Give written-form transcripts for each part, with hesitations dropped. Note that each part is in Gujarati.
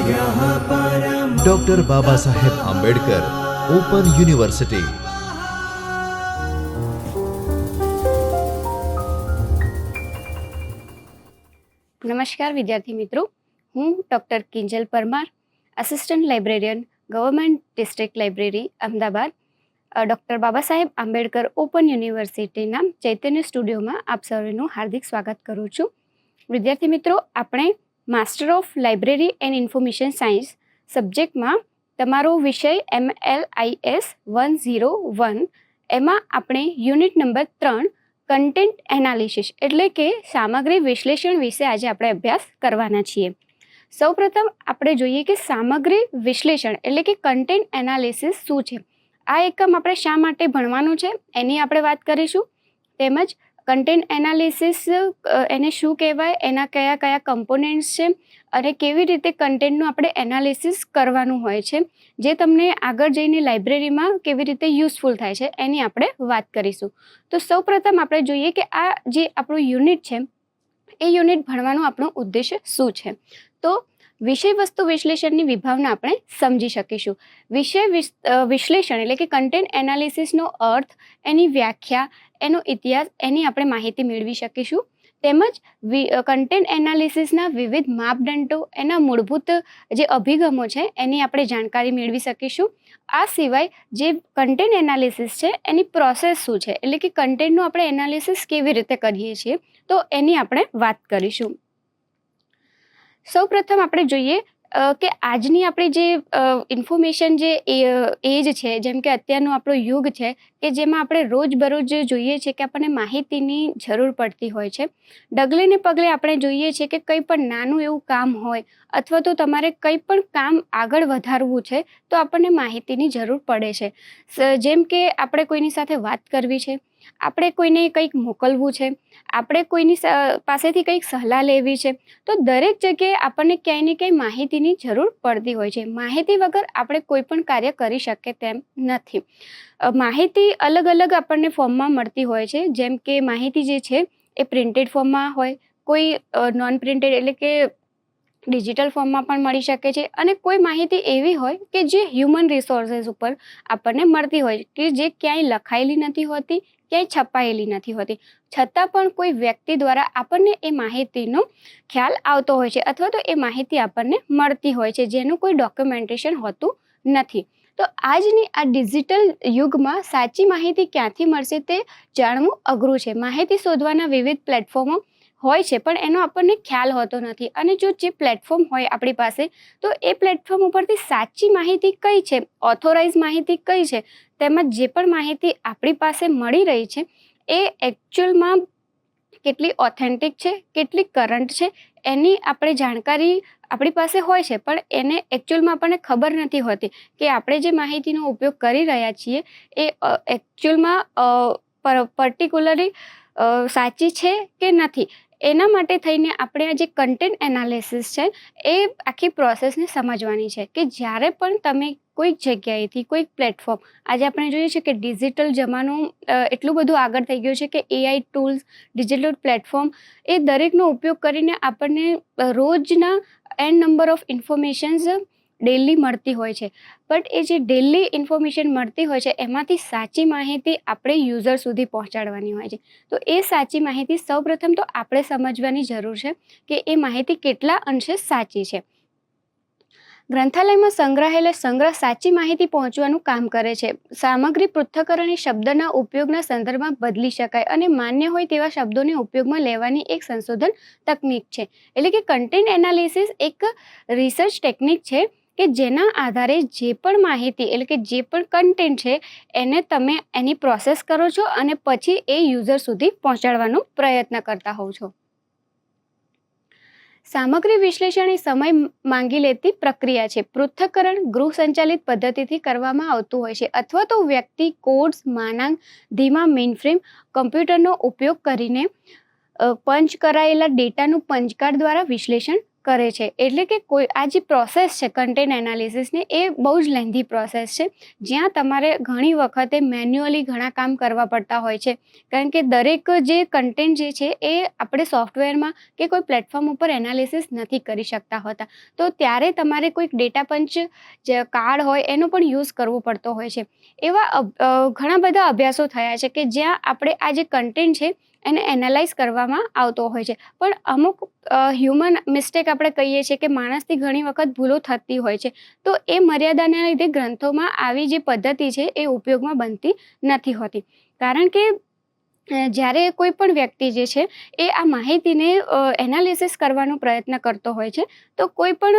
ડોક્ટર બાબા સાહેબ આંબેડકર ઓપન યુનિવર્સિટી. નમસ્કાર વિદ્યાર્થી મિત્રો, હું doctor Kinjal Parmar, assistant librarian, government district library Ahmedabad, doctor Baba Saheb Ambedkar open યુનિવર્સિટીના ચૈતન્ય સ્ટુડિયોમાં આપ સૌનું હાર્દિક સ્વાગત કરું છું. વિદ્યાર્થી મિત્રો, આપણે master of library and information science સબ્જેક્ટમાં તમારો વિષય MLIS 101 એમાં આપણે યુનિટ નંબર 3 કન્ટેન્ટ એનાલિસિસ એટલે કે સામગ્રી વિશ્લેષણ વિશે આજે આપણે અભ્યાસ કરવાના છીએ. સૌપ્રથમ આપણે જોઈએ કે સામગ્રી વિશ્લેષણ એટલે કે કન્ટેન્ટ એનાલિસિસ શું છે. આ એકમ આપણે શા માટે ભણવાનું છે એની આપણે વાત કરીશું. તેમજ કન્ટેન્ટ એનાલિસિસ એને શું કહેવાય, એના કયા કયા કમ્પોનેન્ટ્સ છે અને કેવી રીતે કન્ટેન્ટનું આપણે એનાલિસિસ કરવાનું હોય છે, જે તમને આગળ જઈને લાઇબ્રેરીમાં કેવી રીતે યુઝફુલ થાય છે એની આપણે વાત કરીશું. તો સૌપ્રથમ આપણે જોઈએ કે આ જે આપણું યુનિટ છે એ યુનિટ ભણવાનો આપણો ઉદ્દેશ્ય શું છે. તો વિષય વસ્તુ વિશ્લેષણની વિભાવના આપણે સમજી શકીશું. વિષય વિશ્લેષણ એટલે કે કન્ટેન્ટ એનાલિસિસનો અર્થ, એની વ્યાખ્યા, એનો ઇતિહાસ, એની આપણે માહિતી મેળવી શકીશું. તેમજ કન્ટેન્ટ એનાલિસિસના વિવિધ માપદંડો, એના મૂળભૂત જે અભિગમો છે એની આપણે જાણકારી મેળવી શકીશું. આ સિવાય જે કન્ટેન્ટ એનાલિસિસ છે એની પ્રોસેસ શું છે એટલે કે કન્ટેન્ટનું આપણે એનાલિસિસ કેવી રીતે કરીએ છીએ તો એની આપણે વાત કરીશું. સૌપ્રથમ આપણે જોઈએ કે આજની આપણી જે ઇન્ફોર્મેશન જે એજ છે, જેમ કે અત્યારનો આપણો યુગ છે કે જેમાં આપણે રોજબરોજ જોઈએ છે કે આપણને માહિતીની જરૂર પડતી હોય છે. ડગલે ને પગલે આપણે જોઈએ છે કે કંઈ પણ નાનું એવું કામ હોય અથવા તો તમારે કંઈ પણ કામ આગળ વધારવું છે તો આપણને માહિતીની જરૂર પડે છે. જેમ કે આપણે કોઈની સાથે વાત કરવી છે, આપણે કોઈને કંઈક મોકલવું છે, આપણે કોઈની પાસેથી કંઈક સલાહ લેવી છે, તો દરેક જગ્યાએ આપણને ક્યાંય ને ક્યાંય માહિતીની જરૂર પડતી હોય છે. માહિતી વગર આપણે કોઈ પણ કાર્ય કરી શકીએ તેમ નથી. માહિતી અલગ અલગ આપણને ફોર્મમાં મળતી હોય છે. જેમ કે માહિતી જે છે એ પ્રિન્ટેડ ફોર્મમાં હોય, કોઈ નોન પ્રિન્ટેડ એટલે કે ડિજિટલ ફોર્મમાં પણ મળી શકે છે, અને કોઈ માહિતી એવી હોય કે જે હ્યુમન રિસોર્સિસ ઉપર આપણને મળતી હોય કે જે ક્યાંય લખાયેલી નથી હોતી, ક્યાંય છપાયેલી નથી હોતી, છતાં પણ કોઈ વ્યક્તિ દ્વારા આપણને એ માહિતીનો ખ્યાલ આવતો હોય છે અથવા તો એ માહિતી આપણને મળતી હોય છે જેનું કોઈ ડોક્યુમેન્ટેશન હોતું નથી. તો આજની આ ડિજિટલ યુગમાં સાચી માહિતી ક્યાંથી મળશે તે જાણવું અઘરું છે. માહિતી શોધવાના વિવિધ પ્લેટફોર્મો હોય છે પણ એનો આપણને ખ્યાલ હોતો નથી, અને જો જે પ્લેટફોર્મ હોય આપણી પાસે તો એ પ્લેટફોર્મ ઉપરથી સાચી માહિતી કઈ છે, ઓથોરાઇઝ માહિતી કઈ છે, તેમજ જે પણ માહિતી આપણી પાસે મળી રહી છે એ એકચ્યુઅલમાં કેટલી ઓથેન્ટિક છે, કેટલી કરંટ છે, એની આપણે જાણકારી આપણી પાસે હોય છે પણ એને એકચ્યુઅલમાં આપણને ખબર નથી હોતી કે આપણે જે માહિતીનો ઉપયોગ કરી રહ્યા છીએ એ એકચ્યુઅલમાં પર્ટિક્યુલરલી સાચી છે કે નથી. એના માટે થઈને આપણે આ જે કન્ટેન્ટ એનાલિસિસ છે એ આખી પ્રોસેસને સમજવાની છે કે જ્યારે પણ તમે કોઈક જગ્યાએથી કોઈક પ્લેટફોર્મ, આજે આપણે જોઈએ છે કે ડિજિટલ જમાનો એટલું બધું આગળ થઈ ગયું છે કે AI ટૂલ્સ, ડિજિટલ પ્લેટફોર્મ એ દરેકનો ઉપયોગ કરીને આપણને રોજના n number of informations daily મળતી હોય છે. બટ એ જે ડેલી ઇન્ફોર્મેશન મળતી હોય છે એમાંથી સાચી માહિતી આપણે યુઝર સુધી પહોંચાડવાની હોય છે. તો એ સાચી માહિતી સૌપ્રથમ તો આપણે સમજવાની જરૂર છે કે એ માહિતી કેટલા અંશે સાચી છે. ગ્રંથાલયમાં સંગ્રહાયેલા સંગ્રહ સાચી માહિતી પહોંચવાનું કામ કરે છે. સામગ્રી પૃથ્થકરણ એ શબ્દના ઉપયોગના સંદર્ભમાં બદલી શકાય અને માન્ય હોય તેવા શબ્દોને ઉપયોગમાં લેવાની એક સંશોધન તકનીક છે. એટલે કે કન્ટેન્ટ એનાલિસિસ એક રિસર્ચ ટેકનિક છે કે જેના આધારે જે પણ માહિતી એટલે કે જે પણ કન્ટેન્ટ છે એને તમે એની પ્રોસેસ કરો છો અને પછી એ યુઝર સુધી પહોંચાડવાનો પ્રયત્ન કરતા હોવ છો. સામગ્રી વિશ્લેષણ એ સમય માંગી લેતી પ્રક્રિયા છે. પૃથ્થકરણ ગૃહ સંચાલિત પદ્ધતિથી કરવામાં આવતું હોય છે અથવા તો વ્યક્તિ કોડ્સ, માનાંક, ધીમા મેઇનફ્રેમ કમ્પ્યુટરનો ઉપયોગ કરીને પંચ કરાયેલા ડેટાનું પંચકાર્ડ દ્વારા વિશ્લેષણ કરે છે. એટલે કે આ જે પ્રોસેસ છે કન્ટેન્ટ એનાલિસિસની, એ બહુ જ લેન્ધી પ્રોસેસ છે, જ્યાં તમારે ઘણી વખતે મેન્યુઅલી ઘણા કામ કરવા પડતા હોય છે. કારણ કે દરેક જે કન્ટેન્ટ જે છે એ આપણે સોફ્ટવેરમાં કે કોઈ પ્લેટફોર્મ ઉપર એનાલિસિસ નથી કરી શકતા હોતા. તો ત્યારે તમારે કોઈક ડેટા પંચ જે કાર્ડ હોય એનો પણ યુઝ કરવો પડતો હોય છે. એવા ઘણા બધા અભ્યાસો થયા છે કે જ્યાં આપણે આ જે કન્ટેન્ટ છે એને એનાલાઇઝ કરવામાં આવતો હોય છે. પણ અમુક હ્યુમન મિસ્ટેક આપણે કહીએ છીએ કે માણસથી ઘણી વખત ભૂલો થતી હોય છે. તો એ મર્યાદાના લીધે ગ્રંથોમાં આવી જે પદ્ધતિ છે એ ઉપયોગમાં બનતી નથી હોતી. કારણ કે જ્યારે કોઈ પણ વ્યક્તિ જે છે એ આ માહિતીને એનાલિસિસ કરવાનો પ્રયત્ન કરતો હોય છે, તો કોઈ પણ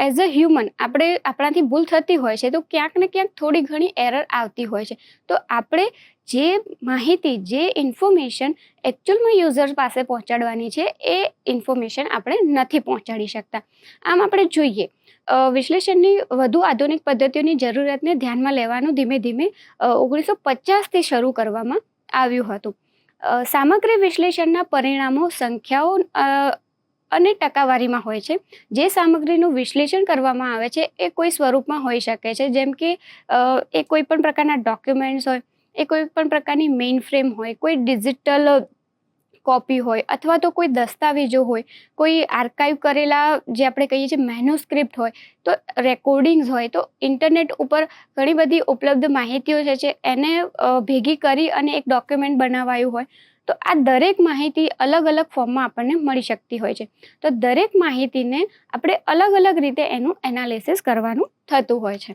એઝ અ હ્યુમન આપણાથી ભૂલ થતી હોય છે, તો ક્યાંક ને ક્યાંક થોડી ઘણી એરર આવતી હોય છે. તો આપણે જે માહિતી, જે ઇન્ફોર્મેશન એકચ્યુઅલમાં યુઝર પાસે પહોંચાડવાની છે એ ઇન્ફોર્મેશન આપણે નથી પહોંચાડી શકતા. આમ આપણે જોઈએ વિશ્લેષણની વધુ આધુનિક પદ્ધતિઓની જરૂરિયાતને ધ્યાનમાં લેવાનું ધીમે ધીમે 1950થી શરૂ કરવામાં આવ્યું હતું. સામગ્રી વિશ્લેષણના પરિણામો સંખ્યાઓ અને ટકાવારીમાં હોય છે. જે સામગ્રીનું વિશ્લેષણ કરવામાં આવે છે એ કોઈ સ્વરૂપમાં હોઈ શકે છે, જેમ કે એ કોઈ પણ પ્રકારના ડોક્યુમેન્ટ્સ હોય, એ કોઈ પણ પ્રકારની મેઇન ફ્રેમ હોય, કોઈ ડિજિટલ કોપી હોય, અથવા તો કોઈ દસ્તાવેજો હોય, કોઈ આર્કાઇવ કરેલા જે આપણે કહીએ છીએ મેન્યુસ્ક્રિપ્ટ હોય, તો રેકોર્ડિંગ્સ હોય, તો ઇન્ટરનેટ ઉપર ઘણી બધી ઉપલબ્ધ માહિતીઓ છે એને ભેગી કરી અને એક ડોક્યુમેન્ટ બનાવાયું હોય. તો આ દરેક માહિતી અલગ અલગ ફોર્મમાં આપણને મળી શકતી હોય છે. તો દરેક માહિતીને આપણે અલગ અલગ રીતે એનું એનાલિસિસ કરવાનું થતું હોય છે.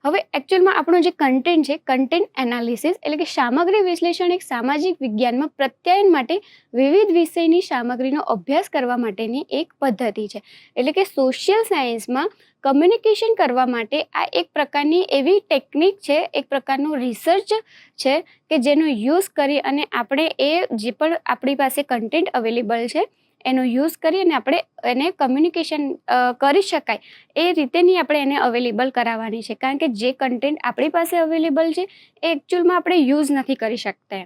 હવે એકચ્યુઅલમાં આપણું જે કન્ટેન્ટ છે, કન્ટેન્ટ એનાલિસિસ એટલે કે સામગ્રી વિશ્લેષણ એક સામાજિક વિજ્ઞાનમાં પ્રત્યાયન માટે વિવિધ વિષયની સામગ્રીનો અભ્યાસ કરવા માટેની એક પદ્ધતિ છે. એટલે કે સોશિયલ સાયન્સમાં કમ્યુનિકેશન કરવા માટે આ એક પ્રકારની એવી ટેકનિક છે, એક પ્રકારનું રિસર્ચ છે કે જેનો યુઝ કરી અને આપણે એ જે પણ આપણી પાસે કન્ટેન્ટ અવેલેબલ છે એનો યુઝ કરી અને આપણે એને કમ્યુનિકેશન કરી શકાય એ રીતેની આપણે એને અવેલેબલ કરાવવાની છે. કારણ કે જે કન્ટેન્ટ આપણી પાસે અવેલેબલ છે એ એકચ્યુઅલમાં આપણે યુઝ નથી કરી શકતા.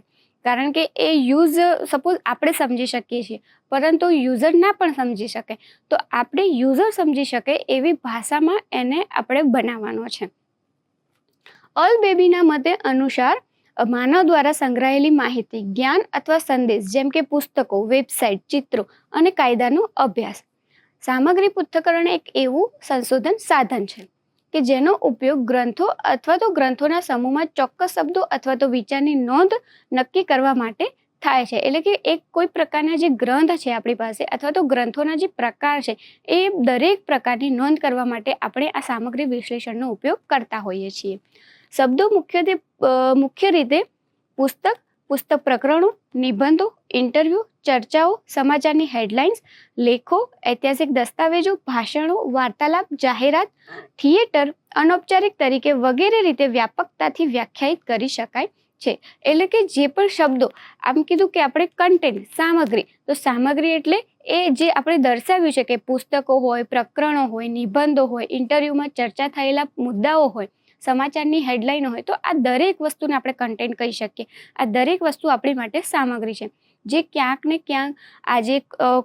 કારણ કે એ યુઝ સપોઝ આપણે સમજી શકીએ છીએ, પરંતુ યુઝર ના પણ સમજી શકે. તો આપણે યુઝર સમજી શકે એવી ભાષામાં એને આપણે બનાવવાનો છે. અલ-બેબીના મતે અનુસાર માનવ દ્વારા સંગ્રહાયેલી માહિતી, જ્ઞાન અથવા સંદેશ જેમ કે પુસ્તકો, વેબસાઇટ, ચિત્રો અને કાયદાનો અભ્યાસ. સામગ્રી પૃથ્થકરણ એક એવું સંશોધન સાધન છે કે જેનો ઉપયોગ ગ્રંથો અથવા તો ગ્રંથોના સમૂહમાં ચોક્કસ શબ્દો અથવા તો વિચારની નોંધ નક્કી કરવા માટે થાય છે. એટલે કે એક કોઈ પ્રકારના જે ગ્રંથ છે આપણી પાસે અથવા તો ગ્રંથોના જે પ્રકાર છે એ દરેક પ્રકારની નોંધ કરવા માટે આપણે આ સામગ્રી વિશ્લેષણનો ઉપયોગ કરતા હોઈએ છીએ. શબ્દો મુખ્ય રીતે પુસ્તક પ્રકરણો, નિબંધો, ઇન્ટરવ્યૂ, ચર્ચાઓ, સમાચારની હેડલાઇન્સ, લેખો, ઐતિહાસિક દસ્તાવેજો, ભાષણો, વાર્તાલાપ, જાહેરાત, થિયેટર, અનૌપચારિક તરીકે વગેરે રીતે વ્યાપકતાથી વ્યાખ્યાયિત કરી શકાય છે. એટલે કે જે પણ શબ્દો, આમ કીધું કે આપણે કન્ટેન્ટ, સામગ્રી, તો સામગ્રી એટલે એ જે આપણે દર્શાવ્યું છે કે પુસ્તકો હોય, પ્રકરણો હોય, નિબંધો હોય, ઇન્ટરવ્યૂમાં ચર્ચા થયેલા મુદ્દાઓ હોય, સમાચારની હેડલાઇન હોય, તો આ દરેક વસ્તુને આપણે કન્ટેન્ટ કહી શકીએ. આ દરેક વસ્તુ આપણી માટે સામગ્રી છે, જે ક્યાંક ને ક્યાંક આજે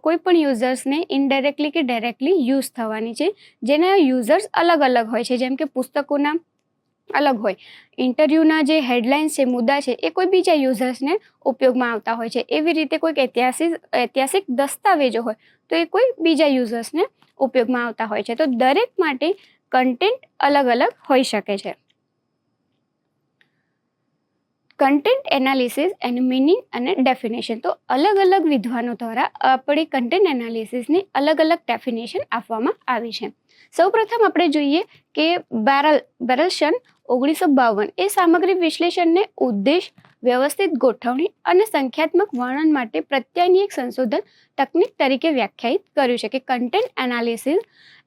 કોઈ પણ યુઝર્સને ઇનડાયરેક્ટલી કે ડાયરેક્ટલી યુઝ થવાની છે, જેના યુઝર્સ અલગ અલગ હોય છે. જેમ કે પુસ્તકોના અલગ હોય, ઇન્ટરવ્યૂના જે હેડલાઇન્સ છે, મુદ્દા છે, એ કોઈ બીજા યુઝર્સને ઉપયોગમાં આવતા હોય છે. એવી રીતે કોઈક ઐતિહાસિક દસ્તાવેજો હોય તો એ કોઈ બીજા યુઝર્સને ઉપયોગમાં આવતા હોય છે. તો દરેક માટે કન્ટેન્ટ અલગ અલગ હોઈ શકે છે. કન્ટેન્ટ એનાલિસિસ એન્ડ મિનિંગ અને ડેફિનેશન. તો અલગ અલગ વિદ્વાનો દ્વારા આપણે કન્ટેન્ટ એનાલિસિસની અલગ અલગ ડેફિનેશન આપવામાં આવી છે. સૌપ્રથમ આપણે જોઈએ કે બેરલસન 1952 એ સામગ્રી વિશ્લેષણને ઉદ્દેશ, વ્યવસ્થિત ગોઠવણી અને સંખ્યાત્મક વર્ણન માટે પ્રત્યાયનની એક સંશોધન તકનીક તરીકે વ્યાખ્યાયિત કર્યું છે કે content analysis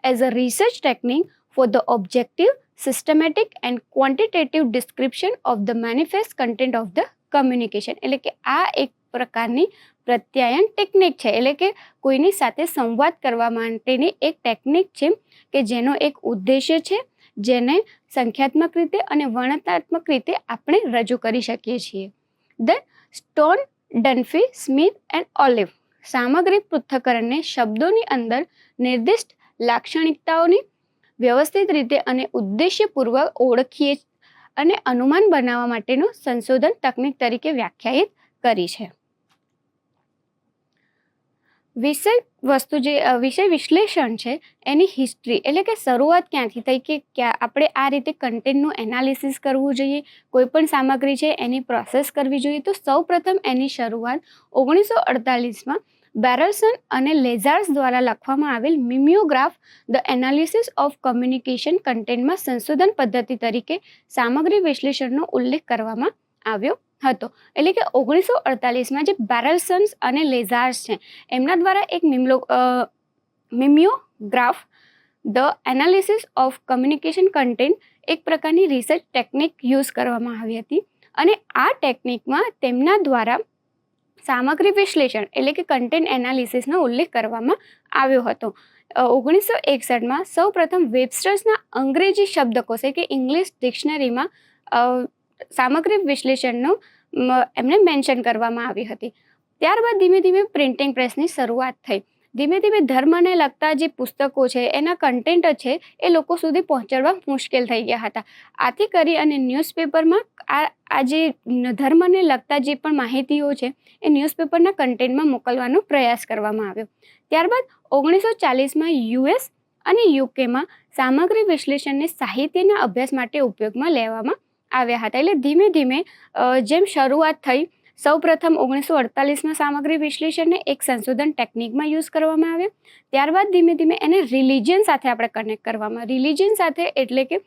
as a research technique for the objective, systematic and quantitative description of the manifest content of the communication. એટલે કે આ એક પ્રકારની પ્રત્યાયન ટેકનિક છે. એટલે કે કોઈની સાથે સંવાદ કરવા માટેની એક ટેકનિક છે કે જેનો એક ઉદ્દેશ્ય છે, જેને સંખ્યાત્મક રીતે અને વર્ણનાત્મક રીતે આપણે રજૂ કરી શકીએ છીએ. The Stone, Dunphy, Smith and Olive સામગ્રી પૃથ્થકરણને શબ્દોની અંદર નિર્દિષ્ટ લાક્ષણિકતાઓની વ્યવસ્થિત રીતે અને ઉદ્દેશ્યપૂર્વક ઓળખીએ અને અનુમાન બનાવવા માટેનું સંશોધન તકનીક તરીકે વ્યાખ્યાયિત કરી છે. વિષય વિશ્લેષણ છે એની હિસ્ટ્રી એટલે કે શરૂઆત ક્યાંથી થઈ કે આપણે આ રીતે કન્ટેન્ટનું એનાલિસિસ કરવું જોઈએ, કોઈ પણ સામગ્રી છે એની પ્રોસેસ કરવી જોઈએ. તો સૌપ્રથમ એની શરૂઆત 1948માં બેરલસન અને લેઝાર્સ દ્વારા લખવામાં આવેલ મિમિયોગ્રાફ ધ એનાલિસિસ ઓફ કમ્યુનિકેશન કન્ટેન્ટમાં સંશોધન પદ્ધતિ તરીકે સામગ્રી વિશ્લેષણનો ઉલ્લેખ કરવામાં આવ્યો હતો. એટલે કે 1948માં જે બેરલસન્સ અને લેઝાર્સ છે એમના દ્વારા એક mimeograph the analysis of communication content એક પ્રકારની રિસર્ચ ટેકનિક યુઝ કરવામાં આવી હતી. અને આ ટેકનિકમાં તેમના દ્વારા સામગ્રી વિશ્લેષણ એટલે કે કન્ટેન્ટ એનાલિસિસનો ઉલ્લેખ કરવામાં આવ્યો હતો. 1961માં સૌપ્રથમ વેબસ્ટર્સના અંગ્રેજી શબ્દકોશ કે ઇંગ્લિશ ડિક્શનરીમાં સામગ્રી વિશ્લેષણનો એમને મેન્શન કરવામાં આવી હતી. ત્યારબાદ ધીમે ધીમે પ્રિન્ટિંગ પ્રેસની શરૂઆત થઈ. ધીમે ધીમે ધર્મને લગતા જે પુસ્તકો છે એના કન્ટેન્ટ છે એ લોકો સુધી પહોંચાડવા મુશ્કેલ થઈ ગયા હતા. આથી કરી અને ન્યૂઝપેપરમાં આ જે ધર્મને લગતા જે પણ માહિતીઓ છે એ ન્યૂઝપેપરના કન્ટેન્ટમાં મોકલવાનો પ્રયાસ કરવામાં આવ્યો. ત્યારબાદ 1940માં યુએસ અને યુકેમાં સામગ્રી વિશ્લેષણને સાહિત્યના અભ્યાસ માટે ઉપયોગમાં લેવામાં આવ્યા હતા. એટલે ધીમે ધીમે જેમ શરૂઆત થઈ, સૌપ્રથમ 1948માં સામગ્રી વિશ્લેષણને એક સંશોધન ટેકનિકમાં યુઝ કરવામાં આવ્યા. ત્યારબાદ ધીમે ધીમે એને રિલિજન સાથે આપણે કનેક્ટ કરવામાં. રિલિજન સાથે એટલે કે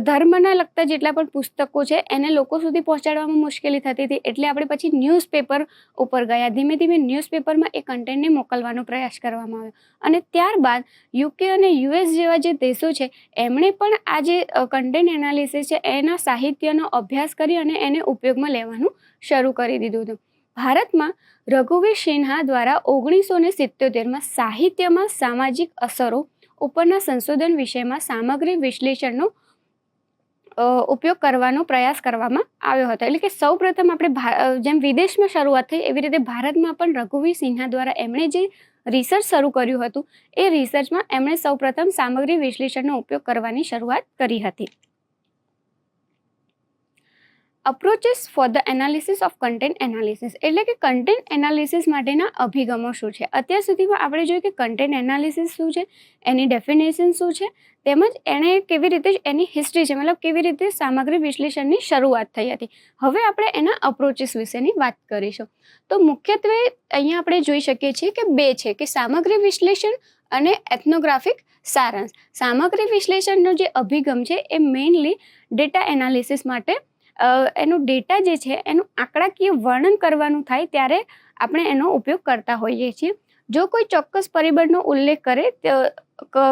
ધર્મના લગતા જેટલા પણ પુસ્તકો છે એને લોકો સુધી પહોંચાડવામાં મુશ્કેલી થતી હતી. એટલે આપણે પછી ન્યૂઝપેપર ઉપર ગયા. ધીમે ધીમે ન્યૂઝપેપરમાં એ કન્ટેન્ટને મોકલવાનો પ્રયાસ કરવામાં આવ્યો. અને ત્યારબાદ યુકે અને યુએસ જેવા જે દેશો છે એમણે પણ આ જે કન્ટેન્ટ એનાલિસિસ છે એના સાહિત્યનો અભ્યાસ કરી અને એને ઉપયોગમાં લેવાનું શરૂ કરી દીધું હતું. ભારતમાં રઘુવીર સિન્હા દ્વારા 1977માં સાહિત્યમાં સામાજિક અસરો ઉપરના સંશોધન વિષયમાં સામગ્રી વિશ્લેષણનો ઉપયોગ કરવાનો પ્રયાસ કરવામાં આવ્યો હતો. એટલે કે સૌપ્રથમ આપણે જેમ વિદેશમાં શરૂઆત થઈ એવી રીતે ભારતમાં પણ રઘુવીર સિન્હા દ્વારા એમણે જે રિસર્ચ શરૂ કર્યું હતું એ રિસર્ચમાં એમણે સૌપ્રથમ સામગ્રી વિશ્લેષણનો ઉપયોગ કરવાની શરૂઆત કરી હતી. Approaches for the analysis of content analysis એટલે કે કન્ટેન્ટ એનાલિસિસ માટેના અભિગમો શું છે. અત્યાર સુધીમાં આપણે જોયું કે કન્ટેન્ટ એનાલિસિસ શું છે, એની ડેફિનેશન શું છે, તેમજ એણે કેવી રીતે એની હિસ્ટ્રી છે, મતલબ કેવી રીતે સામગ્રી વિશ્લેષણની શરૂઆત થઈ હતી. હવે આપણે એના અપ્રોચીસ વિશેની વાત કરીશું. તો મુખ્યત્વે અહીંયા આપણે જોઈ શકીએ છીએ કે બે છે કે સામગ્રી વિશ્લેષણ અને એથ્નોગ્રાફિક સારાંશ. સામગ્રી વિશ્લેષણનો જે અભિગમ છે એ મેઇનલી ડેટા એનાલિસિસ માટે એનું ડેટા જે છે એનું આંકડાકીય વર્ણન કરવાનું થાય ત્યારે આપણે એનો ઉપયોગ કરતા હોઈએ છીએ. જો કોઈ ચોક્કસ પરિબળનો ઉલ્લેખ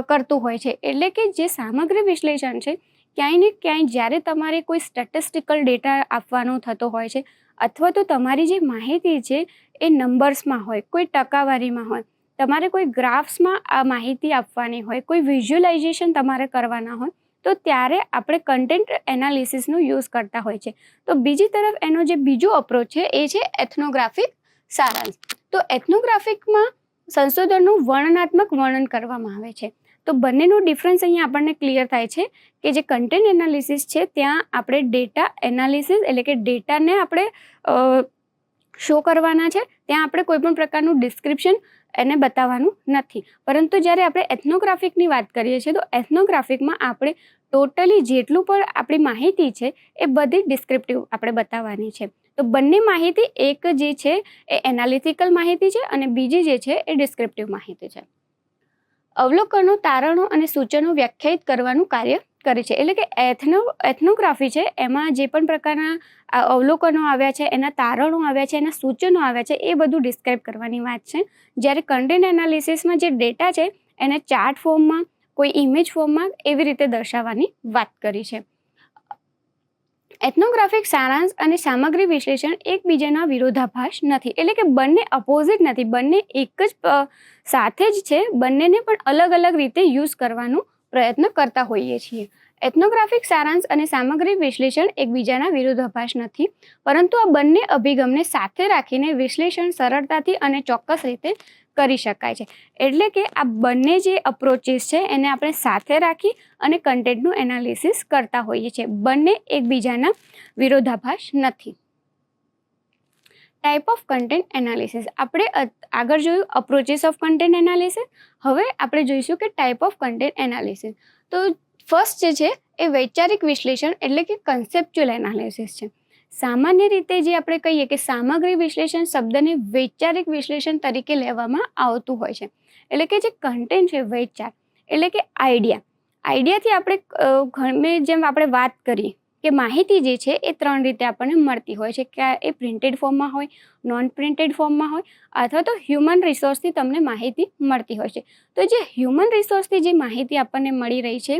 કરતું હોય છે એટલે કે જે સામગ્રી વિશ્લેષણ છે ક્યાંય ને ક્યાંય જ્યારે તમારે કોઈ સ્ટેટિસ્ટિકલ ડેટા આપવાનો થતો હોય છે અથવા તો તમારી જે માહિતી છે એ નંબર્સમાં હોય, કોઈ ટકાવારીમાં હોય, તમારે કોઈ ગ્રાફ્સમાં આ માહિતી આપવાની હોય, કોઈ વિઝ્યુલાઇઝેશન તમારે કરવાના હોય તો ત્યારે આપણે કન્ટેન્ટ એનાલિસિસનો યુઝ કરતા હોય છે. તો બીજી તરફ એનો જે બીજો અપ્રોચ છે એ છે એથ્નોગ્રાફિક સારાંશ. તો એથ્નોગ્રાફિકમાં સંશોધનનું વર્ણનાત્મક વર્ણન કરવામાં આવે છે. તો બંનેનો ડિફરન્સ અહીંયા આપણને ક્લિયર થાય છે કે જે કન્ટેન્ટ એનાલિસિસ છે ત્યાં આપણે ડેટા એનાલિસિસ એટલે કે ડેટાને આપણે શો કરવાના છે, ત્યાં આપણે કોઈ પણ પ્રકારનું ડિસ્ક્રિપ્શન એને બતાવવાનું નથી. પરંતુ જ્યારે આપણે એથ્નોગ્રાફિકની વાત કરીએ છીએ તો એથ્નોગ્રાફિકમાં આપણે ટોટલી જેટલું પણ આપણી માહિતી છે એ બધી ડિસ્ક્રિપ્ટિવ આપણે બતાવવાની છે. તો બંને માહિતી એક જે છે એ એનાલિટિકલ માહિતી છે અને બીજી જે છે એ ડિસ્ક્રિપ્ટિવ માહિતી છે. અવલોકનો, તારણો અને સૂચનો વ્યાખ્યાયિત કરવાનું કાર્ય કરે છે. એટલે કે એથ્નોગ્રાફી છે એમાં જે પણ પ્રકારના અવલોકનો આવ્યા છે, એના તારણો આવ્યા છે, એના સૂચનો આવ્યા છે એ બધું ડિસ્ક્રાઇબ કરવાની વાત છે. જ્યારે કન્ટેન્ટ એનાલિસિસમાં જે ડેટા છે એને ચાર્ટ ફોર્મમાં, કોઈ ઇમેજ ફોર્મમાં એવી રીતે દર્શાવવાની વાત કરી છે. એથ્નોગ્રાફિક સારાંશ અને સામગ્રી વિશ્લેષણ એકબીજાના વિરોધાભાસ નથી. એટલે કે બંને અપોઝિટ નથી, બંને એક જ સાથે જ છે. બંનેને પણ અલગ અલગ રીતે યુઝ કરવાનો પ્રયત્ન કરતા હોઈએ છીએ. એથનોગ્રાફિક સારાંશ અને સામગ્રી વિશ્લેષણ એકબીજાના વિરોધાભાસ નથી, પરંતુ આ બંને અભિગમને સાથે રાખીને વિશ્લેષણ સરળતાથી અને ચોક્કસ રીતે કરી શકાય છે. એટલે કે આ બંને જે અપ્રોચીસ છે એને આપણે સાથે રાખી અને કન્ટેન્ટનું એનાલિસિસ કરતા હોઈએ છીએ. બંને એકબીજાના વિરોધાભાસ નથી. Type of content analysis. આપણે આગળ જોયું અપ્રોચીસ ઓફ કન્ટેન્ટ એનાલિસિસ. હવે આપણે જોઈશું કે ટાઈપ ઓફ કન્ટેન્ટ એનાલિસિસ. તો ફર્સ્ટ જે છે એ વૈચારિક વિશ્લેષણ એટલે કે કન્સેપ્ચ્યુઅલ એનાલિસિસ છે. સામાન્ય રીતે જે આપણે કહીએ કે સામગ્રી વિશ્લેષણ શબ્દને વૈચારિક વિશ્લેષણ તરીકે લેવામાં આવતું હોય છે. એટલે કે જે કન્ટેન્ટ છે વૈચાર એટલે કે આઈડિયાથી આપણે જેમ આપણે વાત કરીએ કે માહિતી જે છે એ 3 રીતે આપણને મળતી હોય છે કે એ પ્રિન્ટેડ ફોર્મમાં હોય, નોન પ્રિન્ટેડ ફોર્મમાં હોય અથવા તો હ્યુમન રિસોર્સથી તમને માહિતી મળતી હોય છે. તો જે હ્યુમન રિસોર્સથી જે માહિતી આપણને મળી રહી છે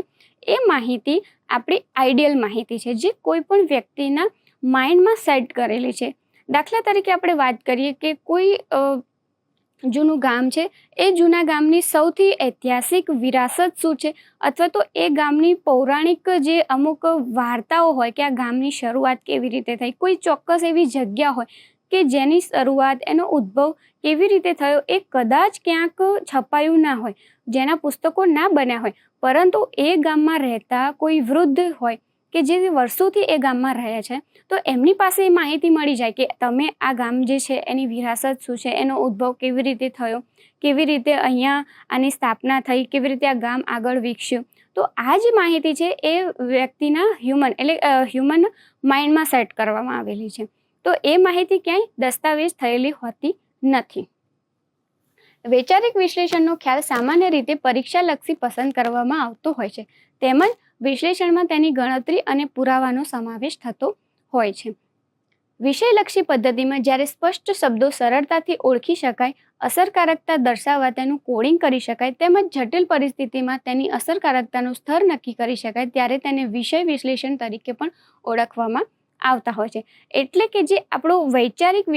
એ માહિતી આપણી આઈડિયલ માહિતી છે જે કોઈ પણ વ્યક્તિના માઇન્ડમાં સેટ કરેલી છે. દાખલા તરીકે આપણે વાત કરીએ કે કોઈ જૂનું ગામ છે, એ જૂના ગામની સૌથી ઐતિહાસિક વિરાસત શું છે અથવા તો એ ગામની પૌરાણિક જે અમુક વાર્તાઓ હોય કે આ ગામની શરૂઆત કેવી રીતે થઈ, કોઈ ચોક્કસ એવી જગ્યા હોય કે જેની શરૂઆત એનો ઉદ્ભવ કેવી રીતે થયો એ કદાચ ક્યાંક છપાયું ના હોય, જેના પુસ્તકો ના બન્યા હોય, પરંતુ એ ગામમાં રહેતા કોઈ વૃદ્ધ હોય કે જે વર્ષોથી એ ગામમાં રહે છે તો એમની પાસે એ માહિતી મળી જાય કે તમે આ ગામ જે છે એની વિરાસત શું છે, એનો ઉદ્ભવ કેવી રીતે થયો, કેવી રીતે અહીંયા આની સ્થાપના થઈ, કેવી રીતે આ ગામ આગળ વિકસ્યું. તો આ જે માહિતી છે એ વ્યક્તિના હ્યુમન માઇન્ડમાં સેટ કરવામાં આવેલી છે. તો એ માહિતી ક્યાંય દસ્તાવેજ થયેલી હોતી નથી. વૈચારિક વિશ્લેષણનો ખ્યાલ સામાન્ય રીતે પરીક્ષાલક્ષી પસંદ કરવામાં આવતો હોય છે, તેમજ વિશ્લેષણમાં તેની ગણતરી અને પુરાવાનો સમાવેશ થતો હોય છે. વિષયલક્ષી પદ્ધતિમાં જ્યારે સ્પષ્ટ શબ્દો સરળતાથી ઓળખી શકાય, અસરકારકતા દર્શાવવા તેનું કોડિંગ કરી શકાય, તેમજ જટિલ પરિસ્થિતિમાં તેની અસરકારકતાનું સ્તર નક્કી કરી શકાય, ત્યારે તેને વિષય વિશ્લેષણ તરીકે પણ ઓળખવામાં આવતા હોય છે. એટલે કે જે આપણું વૈચારિક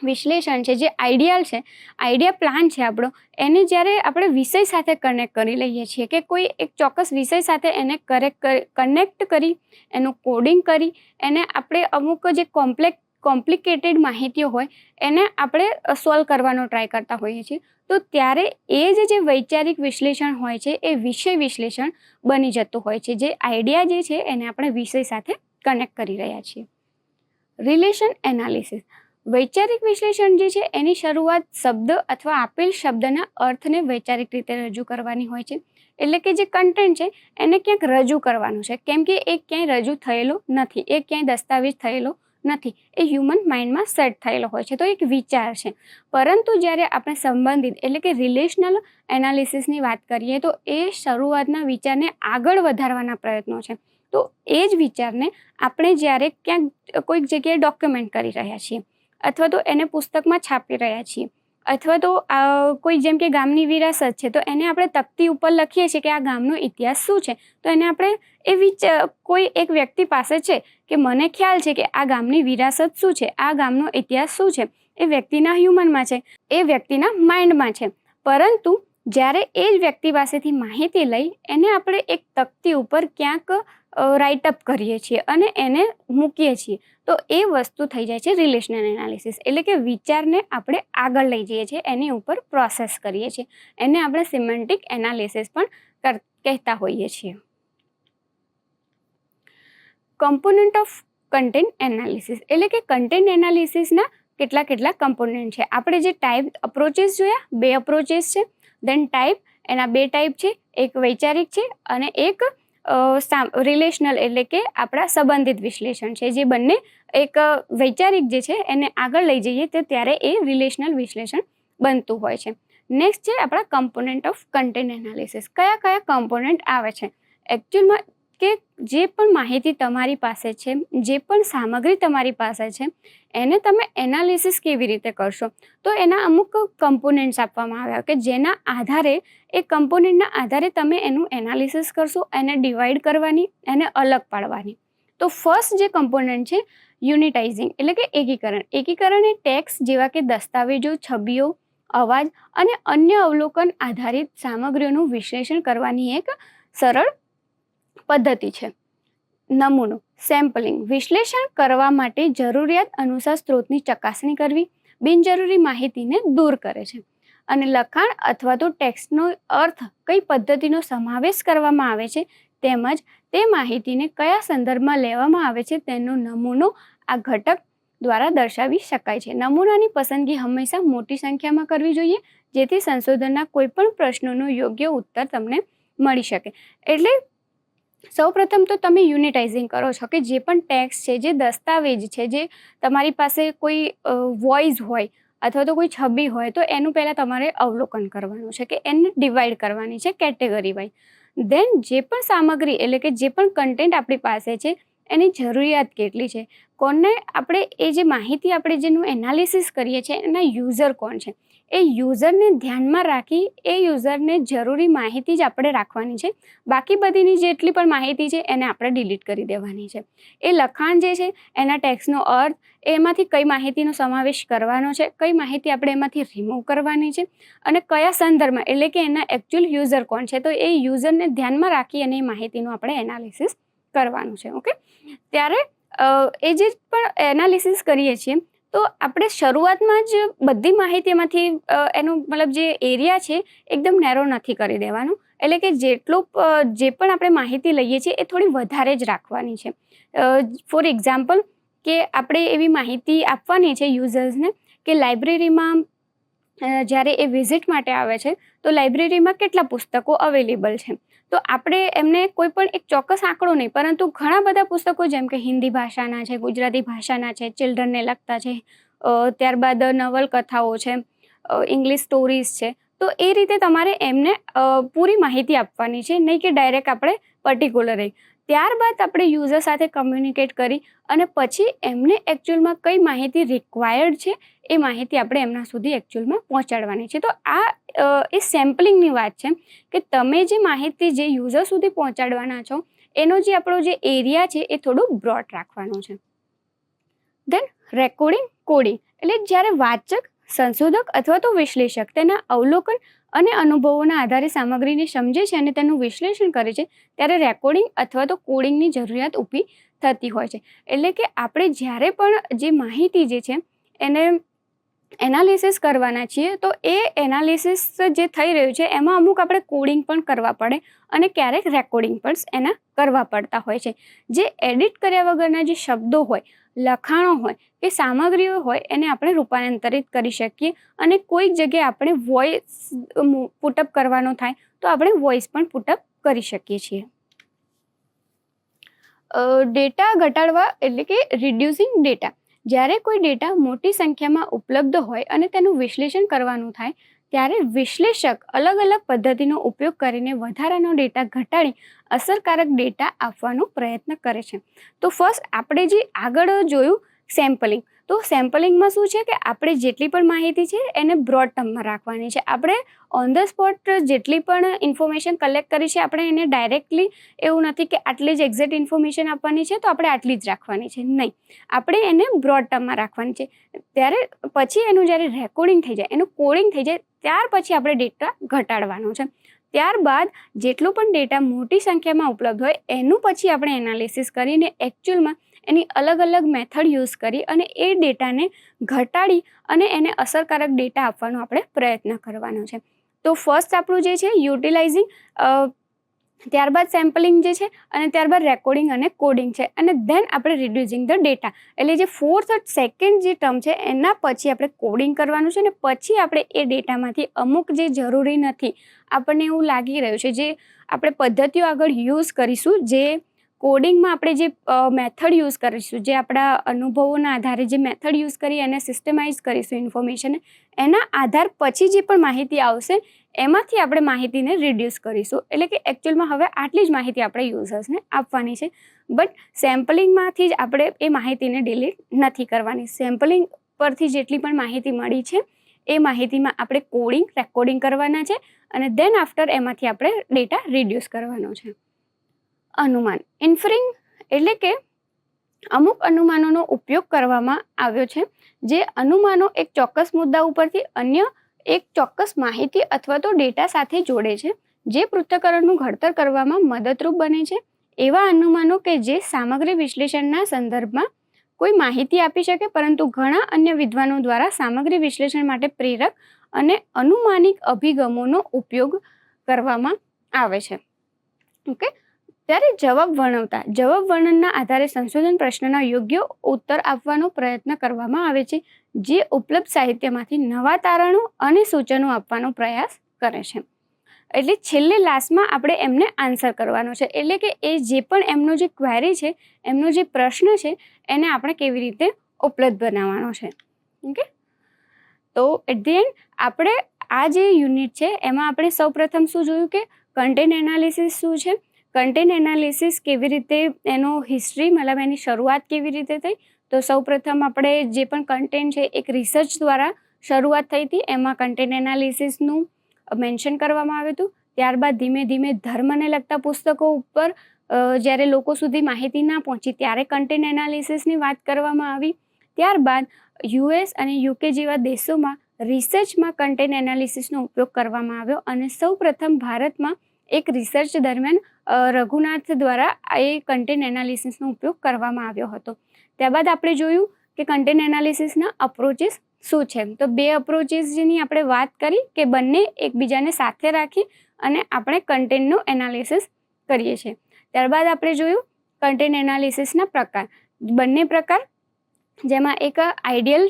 વિશ્લેષણ છે, જે આઈડિયા પ્લાન છે આપણો, એને જ્યારે આપણે વિષય સાથે કનેક્ટ કરી લઈએ છીએ કે કોઈ એક ચોક્કસ વિષય સાથે એને કનેક્ટ કરી એનું કોડિંગ કરી એને આપણે અમુક જે કોમ્પ્લિકેટેડ માહિતીઓ હોય એને આપણે સોલ્વ કરવાનો ટ્રાય કરતા હોઈએ છીએ. તો ત્યારે એ જે વૈચારિક વિશ્લેષણ હોય છે એ વિષય વિશ્લેષણ બની જતું હોય છે. જે આઈડિયા જે છે એને આપણે વિષય સાથે કનેક્ટ કરી રહ્યા છીએ. Relation analysis. વૈચારિક વિશ્લેષણ જે છે એની શરૂઆત શબ્દ અથવા આપેલ શબ્દના અર્થને વૈચારિક રીતે રજૂ કરવાની હોય છે. એટલે કે જે કન્ટેન્ટ છે એને ક્યાંક રજૂ કરવાનું છે, કેમ કે એ ક્યાંય રજૂ થયેલો નથી, એ ક્યાંય દસ્તાવેજ થયેલો નથી, એ હ્યુમન માઇન્ડમાં સેટ થયેલો હોય છે. તો એક વિચાર છે. પરંતુ જ્યારે આપણે સંબંધિત એટલે કે રિલેશનલ એનાલિસિસની વાત કરીએ તો એ શરૂઆતના વિચારને આગળ વધારવાના પ્રયત્નો છે. તો એ જ વિચારને આપણે જ્યારે ક્યાંક કોઈક જગ્યાએ ડોક્યુમેન્ટ કરી રહ્યા છીએ અથવા તો એને પુસ્તકમાં છાપી રહ્યા છીએ અથવા તો કોઈ જેમ કે ગામની વિરાસત છે તો એને આપણે તકતી ઉપર લખીએ છીએ કે આ ગામનો ઇતિહાસ શું છે, તો એને આપણે કોઈ એક વ્યક્તિ પાસે છે કે મને ખ્યાલ છે કે આ ગામની વિરાસત શું છે, આ ગામનો ઇતિહાસ શું છે, એ વ્યક્તિના હ્યુમનમાં છે, એ વ્યક્તિના માઇન્ડમાં છે. પરંતુ જ્યારે એ જ વ્યક્તિ પાસેથી માહિતી લઈ એને આપણે એક તકતી ઉપર ક્યાંક રાઇટઅપ કરીએ છીએ અને એને મૂકીએ છીએ, તો એ વસ્તુ થઈ જાય છે રિલેશનલ એનાલિસિસ. એટલે કે વિચારને આપણે આગળ લઈ જઈએ છીએ, એની ઉપર પ્રોસેસ કરીએ છીએ. એને આપણે સિમેન્ટિક એનાલિસિસ પણ કહેતા હોઈએ છીએ. Component of content analysis. એટલે કે કન્ટેન્ટ એનાલિસિસના કેટલા કમ્પોનન્ટ છે. આપણે જે ટાઈપ અપ્રોચીસ જોયા, 2 અપ્રોચીસ છે. દેન ટાઈપ, એના 2 ટાઈપ છે, એક વૈચારિક છે અને એક રિલેશનલ એટલે કે આપણા સંબંધિત વિશ્લેષણ છે. જે બંને એક વૈચારિક જે છે એને આગળ લઈ જઈએ તો ત્યારે એ રિલેશનલ વિશ્લેષણ બનતું હોય છે. નેક્સ્ટ છે આપણા કમ્પોનન્ટ ઓફ કન્ટેન્ટ એનાલિસિસ. કયા કમ્પોનન્ટ આવે છે એકચ્યુઅલમાં કે જે પણ માહિતી તમારી પાસે છે, જે પણ સામગ્રી તમારી પાસે છે એને તમે એનાલિસિસ કેવી રીતે કરશો, તો એના અમુક કમ્પોનન્ટ્સ આપવામાં આવ્યા કે જેના આધારે એ કમ્પોનન્ટના આધારે તમે એનું એનાલિસિસ કરશો, એને ડિવાઈડ કરવાની, એને અલગ પાડવાની. તો ફર્સ્ટ જે કમ્પોનન્ટ છે યુનિટાઇઝિંગ એટલે કે એકીકરણ. એકીકરણ એ ટેક્સ્ટ જેવા કે દસ્તાવેજો, છબીઓ, અવાજ અને અન્ય અવલોકન આધારિત સામગ્રીઓનું વિશ્લેષણ કરવાની એક સરળ પદ્ધતિ છે. નમૂનો સેમ્પલિંગ વિશ્લેષણ કરવા માટે જરૂરિયાત અનુસાર સ્ત્રોતની ચકાસણી કરવી બિનજરૂરી માહિતીને દૂર કરે છે. અને લખાણ અથવા તો ટેક્સ્ટનો અર્થ કઈ પદ્ધતિનો સમાવેશ કરવામાં આવે છે તેમજ તે માહિતીને કયા સંદર્ભમાં લેવામાં આવે છે તેનો નમૂનો આ ઘટક દ્વારા દર્શાવી શકાય છે. નમૂનાની પસંદગી હંમેશા મોટી સંખ્યામાં કરવી જોઈએ જેથી સંશોધનના કોઈ પણ પ્રશ્નોનો યોગ્ય ઉત્તર તમને મળી શકે. એટલે સૌપ્રથમ તો તમે યુનિટાઇઝિંગ કરો છો કે જે પણ ટેક્સ્ટ છે, જે દસ્તાવેજ છે, જે તમારી પાસે કોઈ વોઇસ હોય અથવા તો કોઈ છબી હોય તો એનું પહેલાં તમારે અવલોકન કરવાનું છે કે એને ડિવાઈડ કરવાની છે કેટેગરી વાઇઝ. દેન જે પણ સામગ્રી એટલે કે જે પણ કન્ટેન્ટ આપણી પાસે છે એની જરૂરિયાત કેટલી છે, કોને આપણે એ જે માહિતી આપણે જેનું એનાલિસિસ કરીએ છીએ એના યુઝર કોણ છે, એ યુઝરને ધ્યાનમાં રાખી એ યુઝરને જરૂરી માહિતી જ આપણે રાખવાની છે. બાકી બધીની જેટલી પણ માહિતી છે એને આપણે ડિલીટ કરી દેવાની છે. એ લખાણ જે છે એના ટેક્સ્ટનો અર્થ એમાંથી કઈ માહિતીનો સમાવેશ કરવાનો છે, કઈ માહિતી આપણે એમાંથી રિમૂવ કરવાની છે અને કયા સંદર્ભમાં એટલે કે એના એકચ્યુઅલ યુઝર કોણ છે તો એ યુઝરને ધ્યાનમાં રાખી અને એ માહિતીનું આપણે એનાલિસિસ કરવાનું છે. ઓકે, ત્યારે એ જે પણ એનાલિસિસ કરીએ છીએ તો આપણે શરૂઆતમાં જ બધી માહિતી એમાંથી એનું મતલબ જે એરિયા છે એકદમ નેરો નથી કરી દેવાનું. એટલે કે જેટલું જે પણ આપણે માહિતી લઈએ છીએ એ થોડી વધારે જ રાખવાની છે. ફોર એક્ઝામ્પલ કે આપણે એવી માહિતી આપવાની છે યુઝર્સને કે લાઇબ્રેરીમાં જ્યારે એ વિઝિટ માટે આવે છે તો લાઇબ્રેરીમાં કેટલા પુસ્તકો અવેલેબલ છે. તો આપણે એમને કોઈ પણ એક ચોક્કસ આંકડો નહીં પરંતુ ઘણા બધા પુસ્તકો જેમ કે હિન્દી ભાષાના છે, ગુજરાતી ભાષાના છે, ચિલ્ડ્રનને લગતા છે, ત્યારબાદ નવલકથાઓ છે, ઇંગ્લિશ સ્ટોરીઝ છે. તો એ રીતે તમારે એમને પૂરી માહિતી આપવાની છે, નહીં કે ડાયરેક્ટ આપણે પર્ટિક્યુલર રહી. ત્યારબાદ આપણે યુઝર સાથે કમ્યુનિકેટ કરી અને પછી એમને એકચ્યુઅલમાં કઈ માહિતી રિક્વાયર્ડ છે એ માહિતી આપણે એમના સુધી એકચ્યુઅલમાં પહોંચાડવાની છે. તો આ એ સેમ્પલિંગની વાત છે કે તમે જે માહિતી જે યુઝર સુધી પહોંચાડવાના છો એનો જે આપણો જે એરિયા છે એ થોડું બ્રોડ રાખવાનો છે. દેન રેકોર્ડિંગ કોડિંગ એટલે જ્યારે વાચક, સંશોધક અથવા તો વિશ્લેષક તેના અવલોકન અને અનુભવોના આધારે સામગ્રીને સમજે છે અને તેનું વિશ્લેષણ કરે છે ત્યારે રેકોર્ડિંગ અથવા તો કોડિંગની જરૂરિયાત ઊભી થતી હોય છે. એટલે કે આપણે જ્યારે પણ જે માહિતી જે છે એને એનાલિસિસ કરવાના છીએ તો એ એનાલિસિસ જે થઈ રહ્યું છે એમાં અમુક આપણે કોડિંગ પણ કરવા પડે અને ક્યારેક રેકોર્ડિંગ પણ એના કરવા પડતા હોય છે. જે એડિટ કર્યા વગરના જે શબ્દો હોય, લખાણો હોય કે સામગ્રીઓ હોય એને આપણે રૂપાંતરિત કરી શકીએ અને કોઈક જગ્યાએ આપણે વોઇસ પુટઅપ કરવાનો થાય તો આપણે વોઇસ પણ પુટઅપ કરી શકીએ છીએ. ડેટા ઘટાડવા એટલે કે રિડ્યુસિંગ ડેટા. જ્યારે કોઈ ડેટા મોટી સંખ્યામાં ઉપલબ્ધ હોય અને તેનું વિશ્લેષણ કરવાનું થાય ત્યારે વિશ્લેષક અલગ અલગ પદ્ધતિનો ઉપયોગ કરીને વધારાનો ડેટા ઘટાડી અસરકારક ડેટા આપવાનો પ્રયત્ન કરે છે. તો ફર્સ્ટ આપણે જે આગળ જોયું સેમ્પલિંગ. તો સેમ્પલિંગમાં શું છે કે આપણે જેટલી પણ માહિતી છે એને બ્રોડ ટર્મમાં રાખવાની છે. આપણે ઓન ધ સ્પોટ જેટલી પણ ઇન્ફોર્મેશન કલેક્ટ કરી છે આપણે એને ડાયરેક્ટલી એવું નથી કે આટલી જ એક્ઝેક્ટ ઇન્ફોર્મેશન આપવાની છે તો આપણે આટલી જ રાખવાની છે, નહીં. આપણે એને બ્રોડ ટર્મમાં રાખવાની છે. ત્યારે પછી એનું જ્યારે રેકોર્ડિંગ થઈ જાય, એનું કોડિંગ થઈ જાય ત્યાર પછી આપણે ડેટા ઘટાડવાનો છે. ત્યારબાદ જેટલો પણ ડેટા મોટી સંખ્યામાં ઉપલબ્ધ હોય એનું પછી આપણે એનાલિસિસ કરીને એકચ્યુઅલમાં એની અલગ અલગ મેથડ યુઝ કરી અને એ ડેટાને ઘટાડી અને એને અસરકારક ડેટા આપવાનો આપણે પ્રયત્ન કરવાનો છે. તો ફર્સ્ટ આપણું જે છે યુટિલાઇઝિંગ, ત્યારબાદ સેમ્પલિંગ જે છે અને ત્યારબાદ રેકોર્ડિંગ અને કોડિંગ છે અને દેન આપણે રિડ્યુસિંગ ધ ડેટા. એટલે જે ફોર્થ સેકન્ડ જે ટર્મ છે એના પછી આપણે કોડિંગ કરવાનું છે અને પછી આપણે એ ડેટામાંથી અમુક જે જરૂરી નથી આપણને એવું લાગી રહ્યું છે જે આપણે પદ્ધતિઓ આગળ યુઝ કરીશું, જે કોડિંગમાં આપણે જે મેથડ યુઝ કરીશું, જે આપણા અનુભવોના આધારે જે મેથડ યુઝ કરી અને સિસ્ટમાઇઝ કરીશું ઇન્ફોર્મેશન, એના આધાર પછી જે પણ માહિતી આવશે એમાંથી આપણે માહિતીને રિડ્યુસ કરીશું. એટલે કે એકચ્યુઅલમાં હવે આટલી જ માહિતી આપણે યુઝર્સને આપવાની છે. બટ સેમ્પલિંગમાંથી જ આપણે એ માહિતીને ડિલીટ નથી કરવાની. સેમ્પલિંગ પરથી જેટલી પણ માહિતી મળી છે એ માહિતીમાં આપણે કોડિંગ, રેકોર્ડિંગ કરવાના છે અને દેન આફ્ટર એમાંથી આપણે ડેટા રિડ્યુસ કરવાનો છે. અનુમાન ઇન્ફરિંગ એટલે કે અમુક અનુમાનોનો ઉપયોગ કરવામાં આવ્યો છે. જે અનુમાનો એક ચોક્કસ મુદ્દા ઉપરથી અન્ય એક ચોક્કસ માહિતી અથવા તો ડેટા સાથે જોડે છે, જે પૃથ્થકરણનું ઘડતર કરવામાં મદદરૂપ બને છે. એવા અનુમાનો કે જે સામગ્રી વિશ્લેષણના સંદર્ભમાં કોઈ માહિતી આપી શકે, પરંતુ ઘણા અન્ય વિદ્વાનો દ્વારા સામગ્રી વિશ્લેષણ માટે પ્રેરક અને અનુમાનિક અભિગમોનો ઉપયોગ કરવામાં આવે છે. ઓકે. ત્યારે જવાબ વર્ણનના આધારે સંશોધન પ્રશ્નના યોગ્ય ઉત્તર આપવાનો પ્રયત્ન કરવામાં આવે છે, જે ઉપલબ્ધ સાહિત્યમાંથી નવા તારણો અને સૂચનો આપવાનો પ્રયાસ કરે છે. એટલે છેલ્લે લાસ્ટમાં આપણે એમને આન્સર કરવાનો છે, એટલે કે એ જે પણ એમનો જે ક્વેરી છે, એમનો જે પ્રશ્ન છે, એને આપણે કેવી રીતે ઉપલબ્ધ બનાવવાનો છે. ઓકે. તો એટ ધી એન્ડ આપણે આ જે યુનિટ છે એમાં આપણે સૌપ્રથમ શું જોયું કે કન્ટેન્ટ એનાલિસિસ શું છે, કન્ટેન્ટ એનાલિસિસ કેવી રીતે એનો હિસ્ટ્રી મતલબ એની શરૂઆત કેવી રીતે થઈ. તો સૌપ્રથમ આપણે જે પણ કન્ટેન્ટ છે એક રિસર્ચ દ્વારા શરૂઆત થઈ હતી, એમાં કન્ટેન્ટ એનાલિસિસનું મેન્શન કરવામાં આવ્યું હતું. ત્યારબાદ ધીમે ધીમે ધર્મને લગતા પુસ્તકો ઉપર જ્યારે લોકો સુધી માહિતી ના પહોંચી ત્યારે કન્ટેન્ટ એનાલિસિસની વાત કરવામાં આવી. ત્યારબાદ US અને UK જેવા દેશોમાં રિસર્ચમાં કન્ટેન્ટ એનાલિસિસનો ઉપયોગ કરવામાં આવ્યો અને સૌપ્રથમ ભારતમાં એક રિસર્ચ દરમિયાન રઘુનાથ દ્વારા એ કન્ટેન્ટ એનાલિસિસનો ઉપયોગ કરવામાં આવ્યો હતો. ત્યારબાદ આપણે જોયું કે કન્ટેન્ટ એનાલિસિસના અપ્રોચીસ શું છે. તો બે અપ્રોચીસ જેની આપણે વાત કરી કે બંને એકબીજાને સાથે રાખી અને આપણે કન્ટેન્ટનું એનાલિસિસ કરીએ છીએ. ત્યારબાદ આપણે જોયું કન્ટેન્ટ એનાલિસિસના પ્રકાર, બંને પ્રકાર, જેમાં એક આઈડિયલ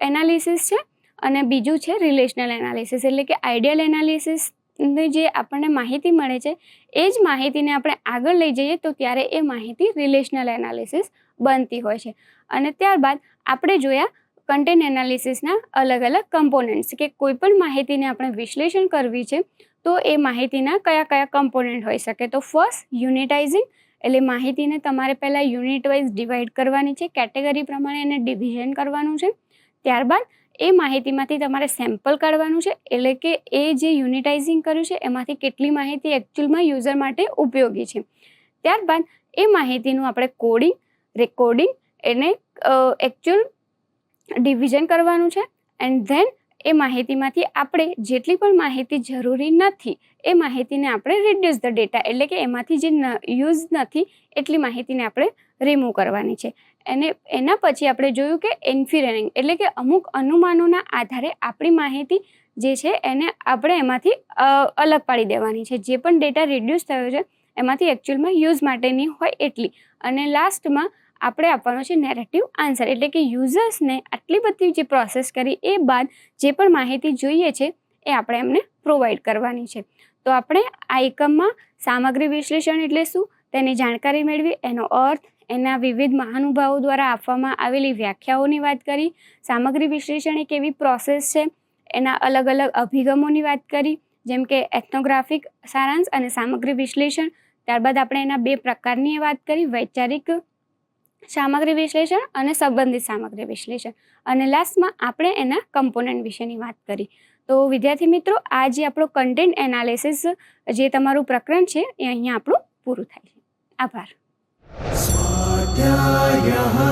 એનાલિસિસ છે અને બીજું છે રિલેશનલ એનાલિસિસ. એટલે કે આઈડિયલ એનાલિસિસની જે આપણને માહિતી મળે છે એ જ માહિતીને આપણે આગળ લઈ જઈએ તો ત્યારે એ માહિતી રિલેશનલ એનાલિસિસ બનતી હોય છે. અને ત્યારબાદ આપણે જોયા કન્ટેન્ટ એનાલિસિસના અલગ અલગ કમ્પોનન્ટ્સ, કે કોઈ પણ માહિતીને આપણે વિશ્લેષણ કરવી છે તો એ માહિતીના કયા કયા કમ્પોનન્ટ હોઈ શકે. તો ફર્સ્ટ યુનિટાઇઝિંગ, એટલે માહિતીને તમારે પહેલાં યુનિટ વાઇઝ ડિવાઈડ કરવાની છે, કેટેગરી પ્રમાણે એને ડિવિઝન કરવાનું છે. ત્યારબાદ એ માહિતીમાંથી તમારે સેમ્પલ કાઢવાનું છે, એટલે કે એ જે યુનિટાઇઝિંગ કર્યું છે એમાંથી કેટલી માહિતી એકચ્યુઅલમાં યુઝર માટે ઉપયોગી છે. ત્યારબાદ એ માહિતીનું આપણે કોડિંગ, રેકોર્ડિંગ, એને એકચ્યુઅલ ડિવિઝન કરવાનું છે. એન્ડ ધેન એ માહિતીમાંથી આપણે જેટલી પણ માહિતી જરૂરી નથી એ માહિતીને આપણે રિડ્યુસ ધ ડેટા, એટલે કે એમાંથી જે યુઝ નથી એટલી માહિતીને આપણે રિમૂવ કરવાની છે. અને એના પછી આપણે જોયું કે ઇન્ફિયરિંગ, એટલે કે અમુક અનુમાનોના આધારે આપણી માહિતી જે છે એને આપણે એમાંથી અલગ પાડી દેવાની છે. જે પણ ડેટા રિડ્યુસ થયો છે એમાંથી એકચ્યુઅલમાં યુઝ માટેની હોય એટલી. અને લાસ્ટમાં આપણે આપવાનો છે નેરેટિવ આન્સર, એટલે કે યુઝર્સને આટલી બધી જે પ્રોસેસ કરી એ બાદ જે પણ માહિતી જોઈએ છે એ આપણે એમને પ્રોવાઈડ કરવાની છે. તો આપણે આ એકમમાં સામગ્રી વિશ્લેષણ એટલે શું તેની જાણકારી મેળવી, એનો અર્થ, એના વિવિધ મહાનુભાવો દ્વારા આપવામાં આવેલી વ્યાખ્યાઓની વાત કરી, સામગ્રી વિશ્લેષણ એક એવી પ્રોસેસ છે, એના અલગ અલગ અભિગમોની વાત કરી, જેમ કે એથ્નોગ્રાફિક સારાંશ અને સામગ્રી વિશ્લેષણ. ત્યારબાદ આપણે એના બે પ્રકારની વાત કરી, વૈચારિક સામગ્રી વિશ્લેષણ અને સંબંધિત સામગ્રી વિશ્લેષણ. અને લાસ્ટમાં આપણે એના કમ્પોનન્ટ વિશેની વાત કરી. તો વિદ્યાર્થી મિત્રો, આ જે આપણો કન્ટેન્ટ એનાલિસિસ જે તમારું પ્રકરણ છે એ અહીંયા આપણું પૂરું થાય છે. આભાર. સ્વાધ્યાયઃ